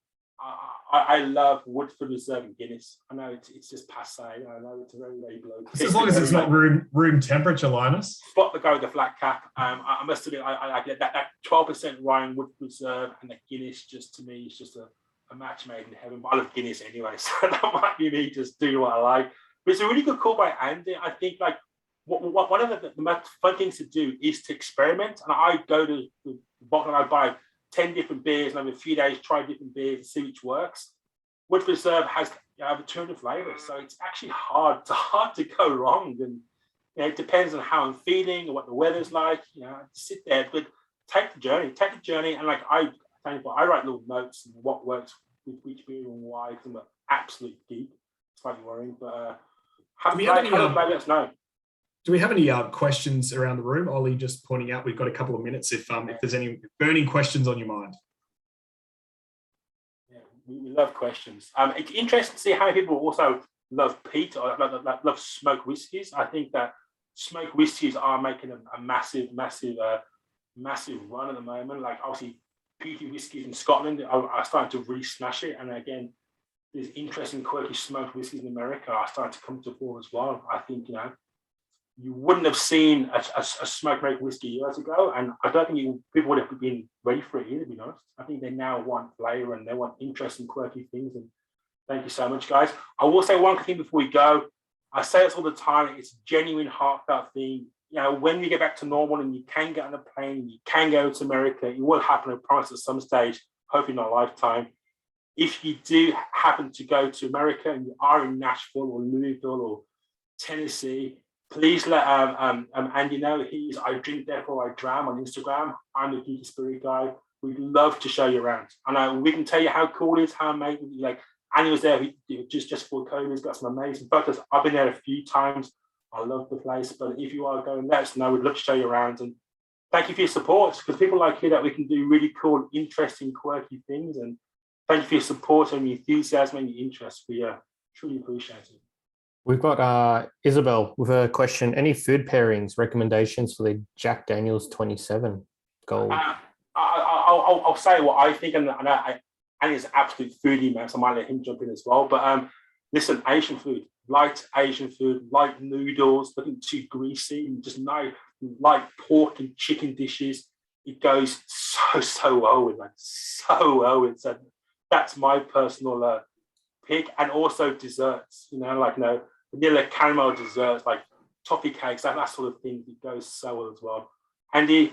I love Woodford Reserve and Guinness. I know it's just passé. I know it's very, very low. As long as it's not room temperature, Linus. Spot the guy with the flat cap. I must admit, I get that 12% Ryan Woodford Reserve and the Guinness. Just to me, it's just a match made in heaven. But I love Guinness anyway, so that might be me just doing what I like. But it's a really good call by Andy. I think one of the most fun things to do is to experiment. And I go to the bottle and I buy 10 different beers and over a few days try different beers and see which works. Woodford Reserve has over 200 flavors, so it's actually hard to go wrong. And it depends on how I'm feeling or what the weather's like. Sit there, but take the journey. And like I write little notes and what works with which beer and why, because I'm an absolute geek. Slightly worrying, but have a play, let us know. Do we have any questions around the room? Ollie just pointing out we've got a couple of minutes if there's any burning questions on your mind. Yeah, we love questions. It's interesting to see how many people also love peat or love smoked whiskies. I think that smoked whiskies are making a massive run at the moment. Like obviously peaty whiskies in Scotland are starting to really smash it. And again, there's interesting quirky smoked whiskies in America are starting to come to the fore as well. I think, you wouldn't have seen a smoked make whiskey years ago, and I don't think people would have been ready for it either, to be honest. I think they now want flavor and they want interesting, quirky things. And thank you so much, guys. I will say one thing before we go. I say this all the time. It's a genuine, heartfelt thing. When we get back to normal and you can get on a plane, you can go to America, it will happen, I promise, at some stage, hopefully not a lifetime. If you do happen to go to America and you are in Nashville or Louisville or Tennessee, please let Andy know. He's I Drink Therefore I Dram on Instagram. I'm the Geeky Spirit guy. We'd love to show you around. And we can tell you how cool it is, how amazing. Like Andy was there just before COVID. He's got some amazing photos. I've been there a few times. I love the place. But if you are going, let us know. We'd love to show you around. And thank you for your support, because people like you that we can do really cool, interesting, quirky things. And thank you for your support and your enthusiasm and your interest. We truly appreciate it. We've got Isabel with a question. Any food pairings, recommendations for the Jack Daniel's 27 Gold? I'll say what I think, and he's an absolute foodie, man, so I might let him jump in as well. But listen, Asian food, light Asian food, light noodles, nothing too greasy, and just light pork and chicken dishes. It goes so well with, so well with. So that's my personal pick. And also desserts, vanilla caramel desserts like toffee cakes, that sort of thing. It goes so well as well. Andy,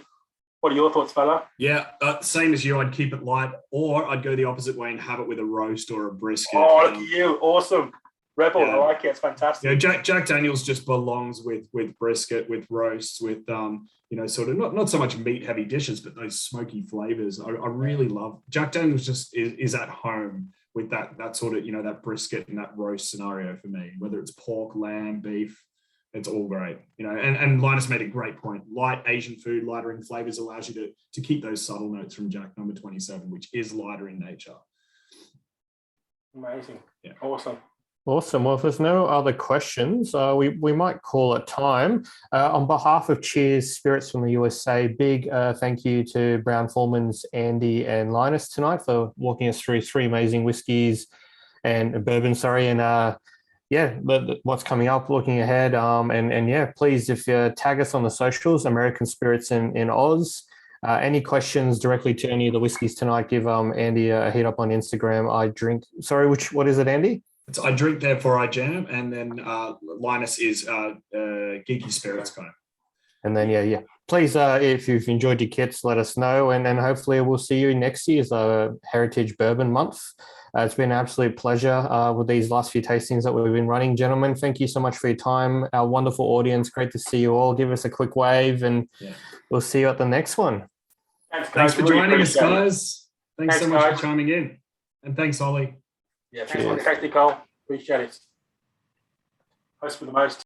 what are your thoughts, fella? Yeah, same as you. I'd keep it light, or I'd go the opposite way and have it with a roast or a brisket. Oh, look at you. Awesome. Rebel, yeah. I like it. It's fantastic. Jack Daniel's just belongs with brisket, with roasts, with sort of not so much meat heavy dishes, but those smoky flavors. I really love Jack Daniel's. Just is at home with that sort of that brisket and that roast scenario for me. Whether it's pork, lamb, beef, it's all great. And Linus made a great point. Light Asian food, lighter in flavors, allows you to keep those subtle notes from Jack number 27, which is lighter in nature. Amazing. Yeah. Awesome. Well, if there's no other questions, we might call it time. On behalf of Cheers Spirits from the USA, big thank you to Brown Foreman's Andy and Linus tonight for walking us through three amazing whiskies and bourbon, and what's coming up, looking ahead. Please, if you tag us on the socials, American Spirits in Oz. Any questions directly to any of the whiskies tonight, give Andy a hit up on Instagram. What is it, Andy? It's I Drink Therefore I Jam, and then Linus is Geeky Spirits guy. And then please, if you've enjoyed your kits, let us know, and hopefully we'll see you next year's Heritage Bourbon Month. It's been an absolute pleasure with these last few tastings that we've been running, gentlemen. Thank you so much for your time, our wonderful audience. Great to see you all. Give us a quick wave, and we'll see you at the next one. Thanks for joining us, guys. Thanks so much for chiming in, and thanks, Ollie. Yeah, thanks for the technical. Appreciate it. Host for the most.